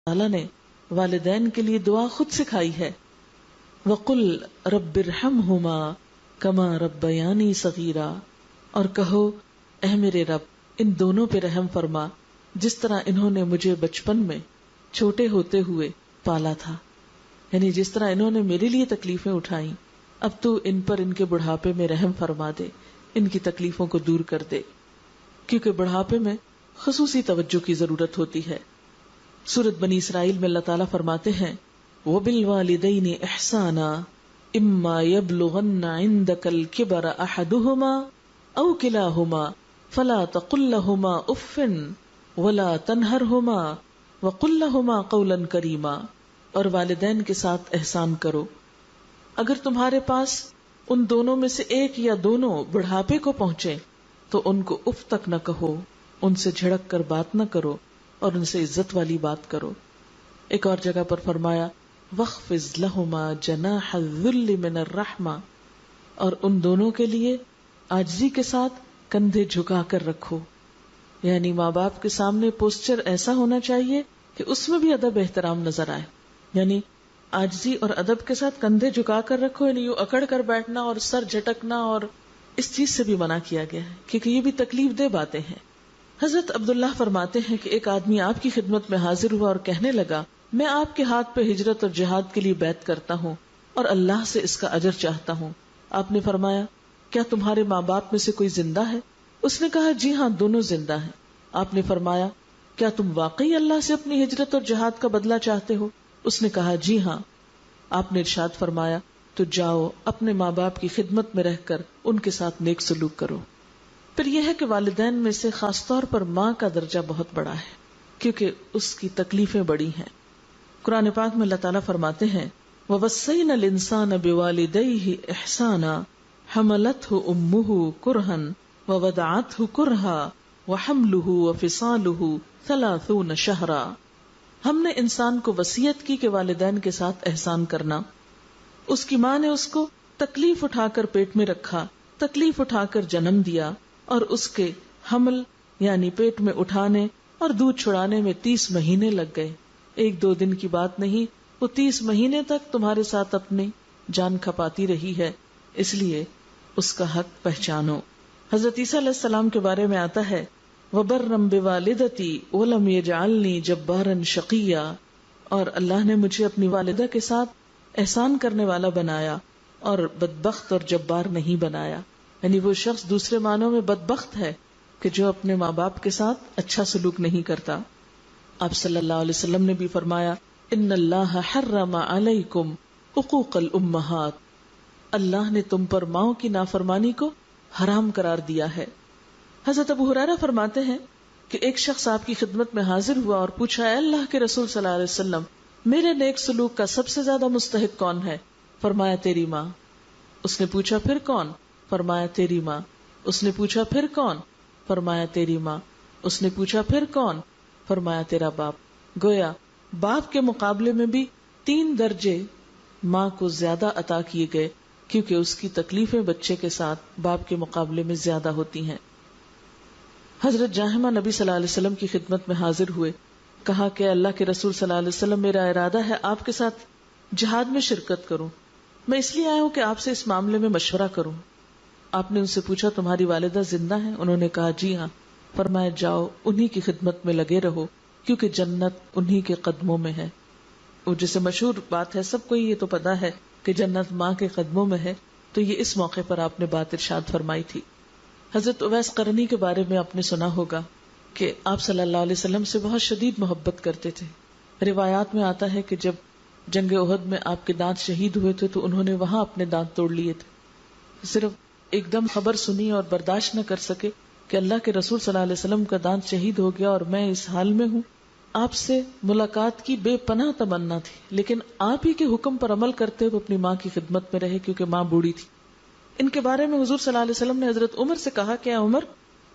تعالیٰ نے والدین کے لیے دعا خود سکھائی ہے. وَقُلْ رَبِّ ارْحَمْهُمَا كَمَا رَبَّيَانِي صَغِيرًا، اور کہو اے میرے رب ان دونوں پہ رحم فرما جس طرح انہوں نے مجھے بچپن میں چھوٹے ہوتے ہوئے پالا تھا. یعنی جس طرح انہوں نے میرے لیے تکلیفیں اٹھائیں، اب تو ان پر ان کے بڑھاپے میں رحم فرما دے، ان کی تکلیفوں کو دور کر دے، کیونکہ بڑھاپے میں خصوصی توجہ کی ضرورت ہوتی ہے. سورۃ بنی اسرائیل میں اللہ تعالیٰ فرماتے ہیں وَبِالْوَالِدَيْنِ إِحْسَانًا إِمَّا يَبْلُغَنَّ عِندَكَ الْكِبَرَ أَحَدُهُمَا أَوْ كِلَاهُمَا فَلَا تَقُل لَّهُمَا أُفٍّ وَلَا تَنْهَرْهُمَا وَقُل لَّهُمَا قَوْلًا كَرِيمًا، اور والدین کے ساتھ احسان کرو. اگر تمہارے پاس ان دونوں میں سے ایک یا دونوں بڑھاپے کو پہنچے تو ان کو اف تک نہ کہو، ان سے جھڑک کر بات نہ کرو اور ان سے عزت والی بات کرو. ایک اور جگہ پر فرمایا وَاخْفِضْ لَهُمَا جَنَاحَ الذُّلِّ مِنَ الرَّحْمَةِ، اور ان دونوں کے لیے عاجزی کے ساتھ کندھے جھکا کر رکھو. یعنی ماں باپ کے سامنے پوسچر ایسا ہونا چاہیے کہ اس میں بھی ادب احترام نظر آئے. یعنی عاجزی اور ادب کے ساتھ کندھے جھکا کر رکھو، یعنی یوں اکڑ کر بیٹھنا اور سر جھٹکنا اور اس چیز سے بھی منع کیا گیا ہے کیونکہ یہ بھی تکلیف دہ باتیں ہیں. حضرت عبداللہ فرماتے ہیں کہ ایک آدمی آپ کی خدمت میں حاضر ہوا اور کہنے لگا میں آپ کے ہاتھ پہ ہجرت اور جہاد کے لیے بیعت کرتا ہوں اور اللہ سے اس کا اجر چاہتا ہوں. آپ نے فرمایا کیا تمہارے ماں باپ میں سے کوئی زندہ ہے؟ اس نے کہا جی ہاں دونوں زندہ ہیں. آپ نے فرمایا کیا تم واقعی اللہ سے اپنی ہجرت اور جہاد کا بدلہ چاہتے ہو؟ اس نے کہا جی ہاں. آپ نے ارشاد فرمایا تو جاؤ اپنے ماں باپ کی خدمت میں رہ کر ان کے ساتھ نیک سلوک کرو. پھر یہ ہے کہ والدین میں سے خاص طور پر ماں کا درجہ بہت بڑا ہے کیونکہ اس کی تکلیفیں بڑی ہیں. قرآن پاک میں اللہ تعالیٰ فرماتے ہیں وَوَصَّيْنَا الْإِنسَانَ بِوَالِدَيْهِ إِحْسَانًا حَمَلَتْهُ أُمُّهُ كُرْهًا وَوَضَعَتْهُ كُرْهًا وَحَمْلُهُ وَفِصَالُهُ 30 شهرًا. ہم نے انسان کو وصیت کی کہ والدین کے ساتھ احسان کرنا. اس کی ماں نے اس کو تکلیف اٹھا کر پیٹ میں رکھا، تکلیف اٹھا کر جنم دیا، اور اس کے حمل یعنی پیٹ میں اٹھانے اور دودھ چھڑانے میں 30 مہینے لگ گئے. ایک دو دن کی بات نہیں، وہ 30 مہینے تک تمہارے ساتھ اپنی جان کھپاتی رہی ہے، اس لیے اس کا حق پہچانو. حضرت عیسیٰ علیہ السلام کے بارے میں آتا ہے وَبَرًّا بِوَالِدَتِي وَلَمْ يَجْعَلْنِي جَبَّارًا شَقِيًّا، اور اللہ نے مجھے اپنی والدہ کے ساتھ احسان کرنے والا بنایا اور بدبخت اور جبار نہیں بنایا. یعنی وہ شخص دوسرے معنوں میں بدبخت ہے کہ جو اپنے ماں باپ کے ساتھ اچھا سلوک نہیں کرتا. آپ صلی اللہ علیہ وسلم نے بھی فرمایا ان اللہ حرم علیکم حقوق الامہات، اللہ نے تم پر ماؤں کی نافرمانی کو حرام قرار دیا ہے. حضرت ابو ہریرہ فرماتے ہیں کہ ایک شخص آپ کی خدمت میں حاضر ہوا اور پوچھا اے اللہ کے رسول صلی اللہ علیہ وسلم میرے نیک سلوک کا سب سے زیادہ مستحق کون ہے؟ فرمایا تیری ماں. اس نے پوچھا پھر کون؟ فرمایا تیری ماں. اس نے پوچھا پھر کون؟ فرمایا تیری ماں. اس نے پوچھا پھر کون؟ فرمایا تیرا باپ. گویا باپ کے مقابلے میں بھی 3 درجے ماں کو زیادہ عطا کیے گئے کیونکہ اس کی تکلیفیں بچے کے ساتھ باپ کے مقابلے میں زیادہ ہوتی ہیں. حضرت جاہمہ نبی صلی اللہ علیہ وسلم کی خدمت میں حاضر ہوئے، کہا کہ اللہ کے رسول صلی اللہ علیہ وسلم میرا ارادہ ہے آپ کے ساتھ جہاد میں شرکت کروں، میں اس لیے آیا ہوں کہ آپ سے اس معاملے میں مشورہ کروں. آپ نے ان سے پوچھا تمہاری والدہ زندہ ہیں؟ انہوں نے کہا جی ہاں. فرمایا جاؤ انہی کی خدمت میں لگے رہو کیونکہ جنت انہی کے قدموں میں ہے. وہ جسے مشہور بات ہے سب کو یہ تو پتا ہے کہ جنت ماں کے قدموں میں ہے، تو یہ اس موقع پر آپ نے بات ارشاد فرمائی تھی. حضرت اویس قرنی کے بارے میں آپ نے سنا ہوگا کہ آپ صلی اللہ علیہ وسلم سے بہت شدید محبت کرتے تھے. روایات میں آتا ہے کہ جب جنگ احد میں آپ کے دانت شہید ہوئے تھے تو انہوں نے وہاں اپنے دانت توڑ لیے تھے. صرف ایک دم خبر سنی اور برداشت نہ کر سکے کہ اللہ کے رسول صلی اللہ علیہ وسلم کا دانت شہید ہو گیا اور میں اس حال میں ہوں. آپ سے ملاقات کی بے پناہ تمنا تھی، لیکن آپ ہی کے حکم پر عمل کرتے ہوئے اپنی ماں کی خدمت میں رہے کیونکہ ماں بوڑھی تھی. ان کے بارے میں حضور صلی اللہ علیہ وسلم نے حضرت عمر سے کہا کہ اے عمر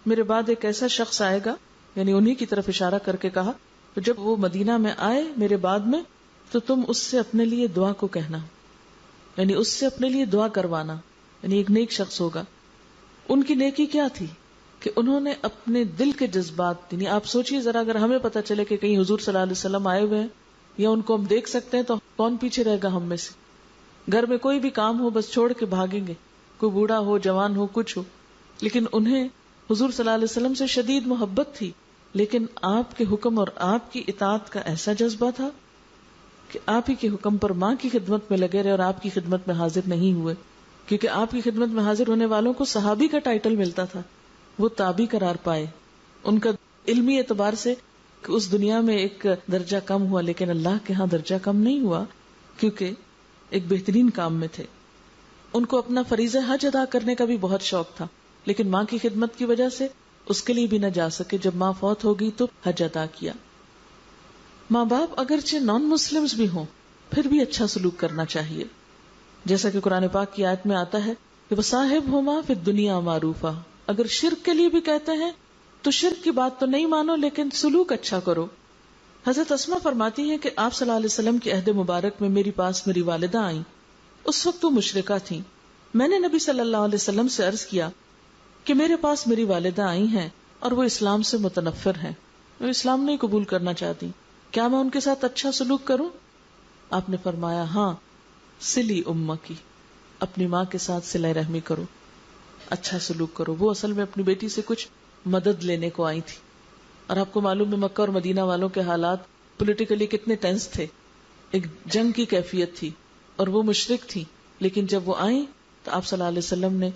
میرے بعد ایک ایسا شخص آئے گا، یعنی انہی کی طرف اشارہ کر کے کہا، تو جب وہ مدینہ میں آئے میرے بعد میں تو تم اس سے اپنے لیے دعا کو کہنا، یعنی اس سے اپنے لیے دعا کروانا، یعنی ایک نیک شخص ہوگا. ان کی نیکی کیا تھی کہ انہوں نے اپنے دل کے جذبات، یعنی آپ سوچئے ذرا اگر ہمیں پتہ چلے کہ کہیں حضور صلی اللہ علیہ وسلم آئے ہوئے ہیں یا ان کو ہم دیکھ سکتے ہیں تو کون پیچھے رہے گا ہم میں سے. گھر میں کوئی بھی کام ہو بس چھوڑ کے بھاگیں گے, کوئی بوڑھا ہو جوان ہو کچھ ہو. لیکن انہیں حضور صلی اللہ علیہ وسلم سے شدید محبت تھی, لیکن آپ کے حکم اور آپ کی اطاعت کا ایسا جذبہ تھا کہ آپ ہی کے حکم پر ماں کی خدمت میں لگے رہے اور آپ کی خدمت میں حاضر نہیں ہوئے, کیونکہ آپ کی خدمت میں حاضر ہونے والوں کو صحابی کا ٹائٹل ملتا تھا, وہ تابعی قرار پائے. ان کا علمی اعتبار سے کہ اس دنیا میں ایک درجہ کم ہوا, لیکن اللہ کے ہاں درجہ کم نہیں ہوا, کیونکہ ایک بہترین کام میں تھے. ان کو اپنا فریضہ حج ادا کرنے کا بھی بہت شوق تھا, لیکن ماں کی خدمت کی وجہ سے اس کے لیے بھی نہ جا سکے. جب ماں فوت ہو گئی تو حج ادا کیا. ماں باپ اگرچہ نان مسلمز بھی ہوں پھر بھی اچھا سلوک کرنا چاہیے, جیسا کہ قرآن پاک کی آیت میں آتا ہے کہ وصاحبہما فی الدنیا معروفا. اگر شرک کے لیے بھی کہتے ہیں تو شرک کی بات تو نہیں مانو, لیکن سلوک اچھا کرو. حضرت اسما فرماتی ہیں کہ آپ صلی اللہ علیہ وسلم کے عہد مبارک میں میری پاس میری والدہ آئیں. اس وقت وہ مشرکہ تھیں. میں نے نبی صلی اللہ علیہ وسلم سے عرض کیا کہ میرے پاس میری والدہ آئی ہیں اور وہ اسلام سے متنفر ہیں, وہ اسلام نہیں قبول کرنا چاہتی, کیا میں ان کے ساتھ اچھا سلوک کروں؟ آپ نے فرمایا ہاں, سلی امہ کی, اپنی ماں کے ساتھ صلہ رحمی کرو, اچھا سلوک کرو. وہ اصل میں اپنی بیٹی سے کچھ مدد لینے کو آئی تھی, اور آپ کو معلوم ہے مکہ اور مدینہ والوں کے حالات پولیٹیکلی کتنے ٹینس تھے, ایک جنگ کی کیفیت تھی, اور وہ مشرک تھی. لیکن جب وہ آئیں تو آپ صلی اللہ علیہ وسلم نے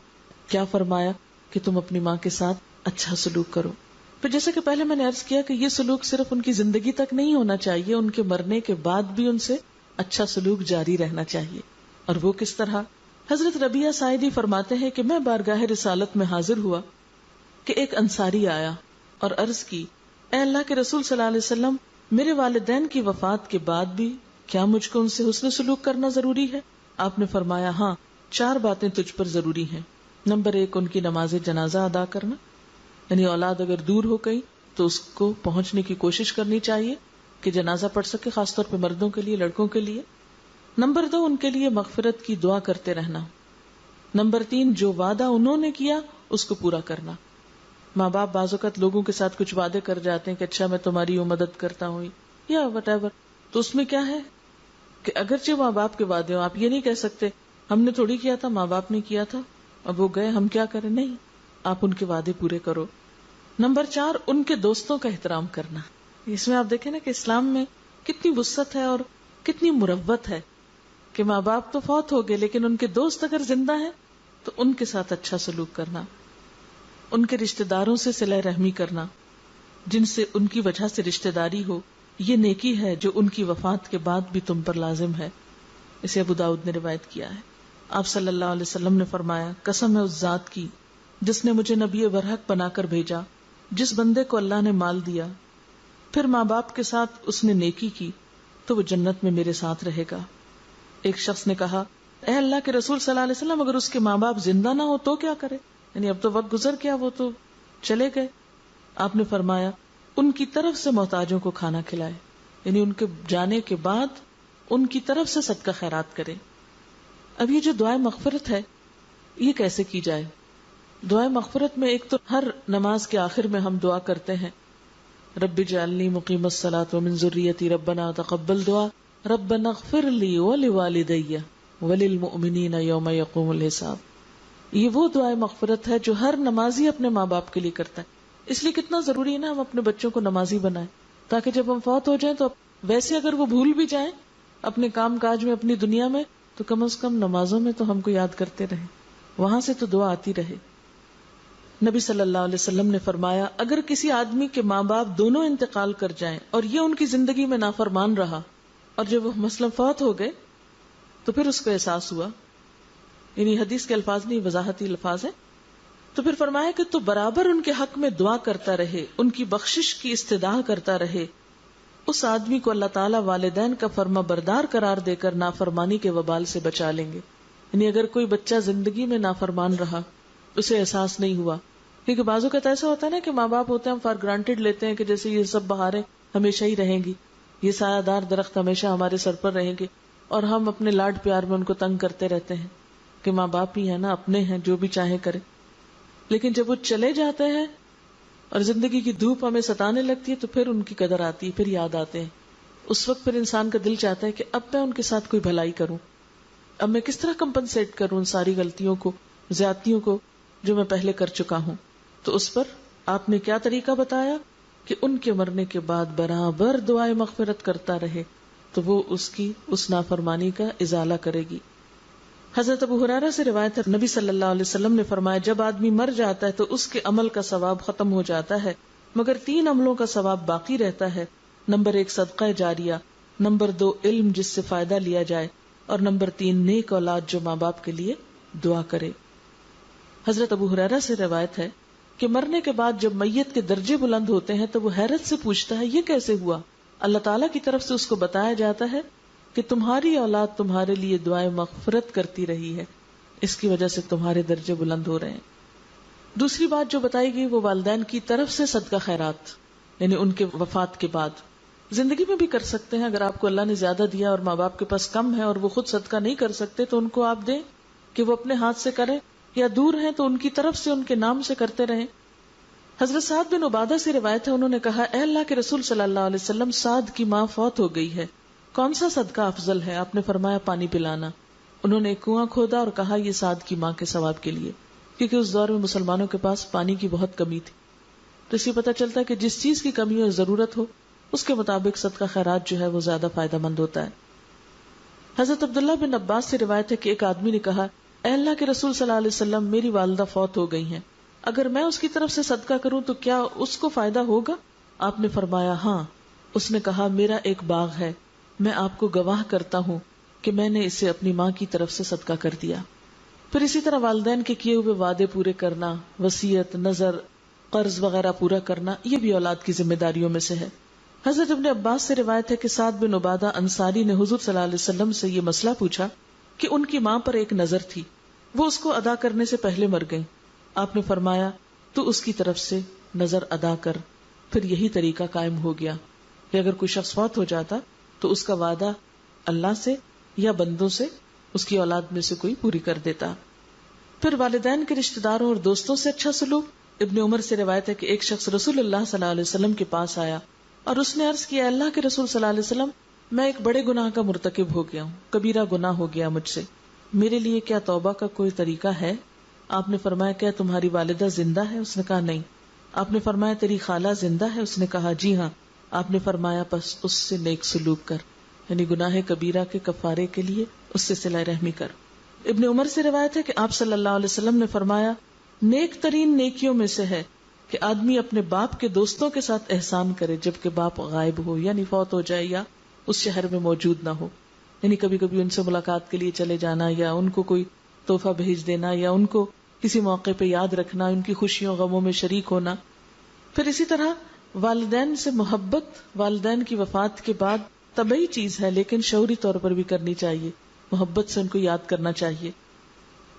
کیا فرمایا کہ تم اپنی ماں کے ساتھ اچھا سلوک کرو. پھر جیسا کہ پہلے میں نے عرض کیا کہ یہ سلوک صرف ان کی زندگی تک نہیں ہونا چاہیے, ان کے مرنے کے بعد بھی ان سے اچھا سلوک جاری رہنا چاہیے. اور وہ کس طرح؟ حضرت ربیعہ سائدی فرماتے ہیں کہ میں بارگاہ رسالت میں حاضر ہوا کہ ایک انصاری آیا اور عرض کی, اے اللہ کے رسول صلی اللہ علیہ وسلم, میرے والدین کی وفات کے بعد بھی کیا مجھ کو ان سے حسن سلوک کرنا ضروری ہے؟ آپ نے فرمایا ہاں, 4 باتیں تجھ پر ضروری ہیں. نمبر 1, ان کی نماز جنازہ ادا کرنا, یعنی اولاد اگر دور ہو گئی تو اس کو پہنچنے کی کوشش کرنی چاہیے کہ جنازہ پڑھ سکے, خاص طور پہ مردوں کے لیے, لڑکوں کے لیے. نمبر 2, ان کے لیے مغفرت کی دعا کرتے رہنا. نمبر 3, جو وعدہ انہوں نے کیا اس کو پورا کرنا. ماں باپ بعض اوقات لوگوں کے ساتھ کچھ وعدے کر جاتے ہیں کہ اچھا میں تمہاری مدد کرتا ہوں یا وٹ ایور, تو اس میں کیا ہے کہ اگرچہ ماں باپ کے وعدے ہوں, آپ یہ نہیں کہہ سکتے ہم نے تھوڑی کیا تھا, ماں باپ نے کیا تھا, اب وہ گئے ہم کیا کریں. نہیں, آپ ان کے وعدے پورے کرو. نمبر 4, ان کے دوستوں کا احترام کرنا. اس میں آپ دیکھیں نا کہ اسلام میں کتنی وسعت ہے اور کتنی مروت ہے کہ ماں باپ تو فوت ہو گئے لیکن ان کے دوست اگر زندہ ہیں تو ان کے ساتھ اچھا سلوک کرنا, ان کے رشتہ داروں سے صلہ رحمی کرنا جن سے ان کی وجہ سے رشتہ داری ہو, یہ نیکی ہے جو ان کی وفات کے بعد بھی تم پر لازم ہے. اسے ابو داؤد نے روایت کیا ہے. آپ صلی اللہ علیہ وسلم نے فرمایا, قسم ہے اس ذات کی جس نے مجھے نبی برحق بنا کر بھیجا, جس بندے کو اللہ نے مال دیا پھر ماں باپ کے ساتھ اس نے نیکی کی تو وہ جنت میں میرے ساتھ رہے گا. ایک شخص نے کہا, اے اللہ کے رسول صلی اللہ علیہ وسلم, اگر اس کے ماں باپ زندہ نہ ہو تو کیا کرے؟ یعنی اب تو وقت گزر گیا, وہ تو چلے گئے. آپ نے فرمایا, ان کی طرف سے محتاجوں کو کھانا کھلائے, یعنی ان کے جانے کے بعد ان کی طرف سے صدقہ خیرات کرے. اب یہ جو دعائے مغفرت ہے یہ کیسے کی جائے؟ دعائے مغفرت میں ایک تو ہر نماز کے آخر میں ہم دعا کرتے ہیں, رب اجعلنی مقیم الصلاۃ ومن ذریتی ربنا تقبل دعا ربنا اغفر لی ولوالدی وللمؤمنین یوم یقوم الحساب. یہ وہ دعائے مغفرت ہے جو ہر نمازی اپنے ماں باپ کے لیے کرتا ہے. اس لیے کتنا ضروری ہے نا ہم اپنے بچوں کو نمازی بنائیں, تاکہ جب ہم فوت ہو جائیں تو ویسے اگر وہ بھول بھی جائیں اپنے کام کاج میں, اپنی دنیا میں, تو کم از کم نمازوں میں تو ہم کو یاد کرتے رہیں, وہاں سے تو دعا آتی رہے. نبی صلی اللہ علیہ وسلم نے فرمایا, اگر کسی آدمی کے ماں باپ دونوں انتقال کر جائیں اور یہ ان کی زندگی میں نافرمان رہا, اور جب وہ مثلا فوت ہو گئے تو پھر اس کو احساس ہوا, یعنی حدیث کے الفاظ نہیں وضاحتی الفاظ ہے, تو پھر فرمایا کہ تو برابر ان کے حق میں دعا کرتا رہے, ان کی بخشش کی استدعا کرتا رہے, اس آدمی کو اللہ تعالیٰ والدین کا فرما بردار قرار دے کر نافرمانی کے وبال سے بچا لیں گے. یعنی اگر کوئی بچہ زندگی میں نافرمان رہا, اسے احساس نہیں ہوا, کیونکہ بعض اوقات ایسا ہوتا ہے نا کہ ماں باپ ہوتے ہیں ہم فار گرانٹیڈ لیتے ہیں کہ جیسے یہ سب بہاریں ہمیشہ ہی رہیں گی, یہ سایہ دار درخت ہمیشہ ہمارے سر پر رہیں گے, اور ہم اپنے لاڈ پیار میں ان کو تنگ کرتے رہتے ہیں کہ ماں باپ ہی ہے نا, اپنے ہیں, جو بھی چاہے کرے. لیکن جب وہ چلے جاتے ہیں اور زندگی کی دھوپ ہمیں ستانے لگتی ہے تو پھر ان کی قدر آتی ہے, پھر یاد آتے ہیں. اس وقت پھر انسان کا دل چاہتا ہے کہ اب میں ان کے ساتھ کوئی بھلائی کروں، اب میں کس طرح کمپنسیٹ کروں ان ساری غلطیوں کو، زیادتیوں کو جو میں پہلے کر چکا ہوں. تو اس پر آپ نے کیا طریقہ بتایا کہ ان کے مرنے کے بعد برابر دعائے مغفرت کرتا رہے تو وہ اس کی اس نافرمانی کا ازالہ کرے گی. حضرت ابو ہریرہ سے روایت ہے، نبی صلی اللہ علیہ وسلم نے فرمایا جب آدمی مر جاتا ہے تو اس کے عمل کا ثواب ختم ہو جاتا ہے مگر 3 عملوں کا ثواب باقی رہتا ہے. نمبر 1 صدقہ جاریہ، نمبر 2 علم جس سے فائدہ لیا جائے، اور نمبر 3 نیک اولاد جو ماں باپ کے لیے دعا کرے. حضرت ابو ہریرہ سے روایت ہے کہ مرنے کے بعد جب میت کے درجے بلند ہوتے ہیں تو وہ حیرت سے پوچھتا ہے یہ کیسے ہوا؟ اللہ تعالیٰ کی طرف سے اس کو بتایا جاتا ہے کہ تمہاری اولاد تمہارے لیے دعائیں مغفرت کرتی رہی ہے، اس کی وجہ سے تمہارے درجے بلند ہو رہے ہیں. دوسری بات جو بتائی گئی وہ والدین کی طرف سے صدقہ خیرات، یعنی ان کے وفات کے بعد. زندگی میں بھی کر سکتے ہیں، اگر آپ کو اللہ نے زیادہ دیا اور ماں باپ کے پاس کم ہے اور وہ خود صدقہ نہیں کر سکتے تو ان کو آپ دیں کہ وہ اپنے ہاتھ سے کریں، یا دور ہیں تو ان کی طرف سے ان کے نام سے کرتے رہیں. حضرت سعد بن عبادہ سے روایت ہے، انہوں نے کہا اے اللہ کے رسول صلی اللہ علیہ وسلم، سعد کی ماں فوت ہو گئی ہے، کون سا صدقہ افضل ہے؟ آپ نے فرمایا پانی پلانا. انہوں نے ایک کنواں کھودا اور کہا یہ سعد کی ماں کے ثواب کے لیے، کیونکہ اس دور میں مسلمانوں کے پاس پانی کی بہت کمی تھی. تو اس سے پتہ چلتا ہے کہ جس چیز کی کمی اور ضرورت ہو اس کے مطابق صدقہ خیرات جو ہے وہ زیادہ فائدہ مند ہوتا ہے. حضرت عبداللہ بن عباس سے روایت ہے کہ ایک آدمی نے کہا اے اللہ کے رسول صلی اللہ علیہ وسلم، میری والدہ فوت ہو گئی ہیں، اگر میں اس کی طرف سے صدقہ کروں تو کیا اس کو فائدہ ہوگا؟ آپ نے فرمایا ہاں. اس نے کہا میرا ایک باغ ہے، میں آپ کو گواہ کرتا ہوں کہ میں نے اسے اپنی ماں کی طرف سے صدقہ کر دیا. پھر اسی طرح والدین کے کیے ہوئے وعدے پورے کرنا، وصیت، نظر، قرض وغیرہ پورا کرنا، یہ بھی اولاد کی ذمہ داریوں میں سے ہے. حضرت ابن عباس سے روایت ہے کہ سعد بن عبادہ انصاری نے حضور صلی اللہ علیہ وسلم سے یہ مسئلہ پوچھا کہ ان کی ماں پر ایک نظر تھی، وہ اس کو ادا کرنے سے پہلے مر گئی. آپ نے فرمایا تو اس کی طرف سے نظر ادا کر. پھر یہی طریقہ قائم ہو گیا کہ اگر کوئی شخص فوت ہو جاتا تو اس کا وعدہ اللہ سے یا بندوں سے اس کی اولاد میں سے کوئی پوری کر دیتا. پھر والدین کے رشتہ داروں اور دوستوں سے اچھا سلوک. ابن عمر سے روایت ہے کہ ایک شخص رسول اللہ صلی اللہ علیہ وسلم کے پاس آیا اور اس نے عرض کیا اللہ کے رسول صلی اللہ علیہ وسلم، میں ایک بڑے گناہ کا مرتکب ہو گیا ہوں، کبیرہ گناہ ہو گیا مجھ سے، میرے لیے کیا توبہ کا کوئی طریقہ ہے؟ آپ نے فرمایا کیا تمہاری والدہ زندہ ہے؟ اس نے کہا نہیں. آپ نے فرمایا تیری خالہ زندہ ہے؟ اس نے کہا جی ہاں. آپ نے فرمایا پس اس سے نیک سلوک کر، یعنی گناہ کبیرہ کے کفارے کے لیے اس سے صلہ رحمی کر. ابن عمر سے روایت ہے کہ آپ صلی اللہ علیہ وسلم نے فرمایا نیک ترین نیکیوں میں سے ہے کہ آدمی اپنے باپ کے دوستوں کے ساتھ احسان کرے جبکہ باپ غائب ہو، یعنی فوت ہو جائے یا اس شہر میں موجود نہ ہو. یعنی کبھی کبھی ان سے ملاقات کے لیے چلے جانا، یا ان کو کوئی تحفہ بھیج دینا، یا ان کو کسی موقع پہ یاد رکھنا، ان کی خوشیوں غموں میں شریک ہونا. پھر اسی طرح والدین سے محبت والدین کی وفات کے بعد طبعی چیز ہے، لیکن شعوری طور پر بھی کرنی چاہیے، محبت سے ان کو یاد کرنا چاہیے.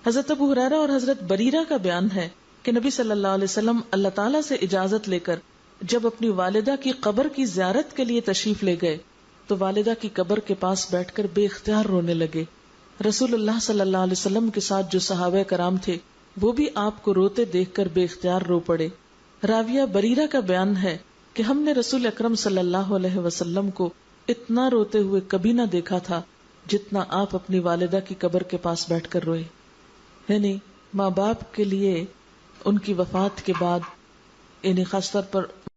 حضرت ابو ہریرہ اور حضرت بریرہ کا بیان ہے کہ نبی صلی اللہ علیہ وسلم اللہ تعالیٰ سے اجازت لے کر جب اپنی والدہ کی قبر کی زیارت کے لیے تشریف لے گئے تو والدہ کی قبر کے پاس بیٹھ کر بے اختیار رونے لگے. رسول اللہ صلی اللہ علیہ وسلم کے ساتھ جو صحابہ کرام تھے وہ بھی آپ کو روتے دیکھ کر بے اختیار رو پڑے. راویہ بریرہ کا بیان ہے کہ ہم نے رسول اکرم صلی اللہ علیہ وسلم کو اتنا روتے ہوئے کبھی نہ دیکھا تھا جتنا آپ اپنی والدہ کی قبر کے پاس بیٹھ کر روئے. یعنی ماں باپ کے لیے ان کی وفات کے بعد، یعنی خاص طور پر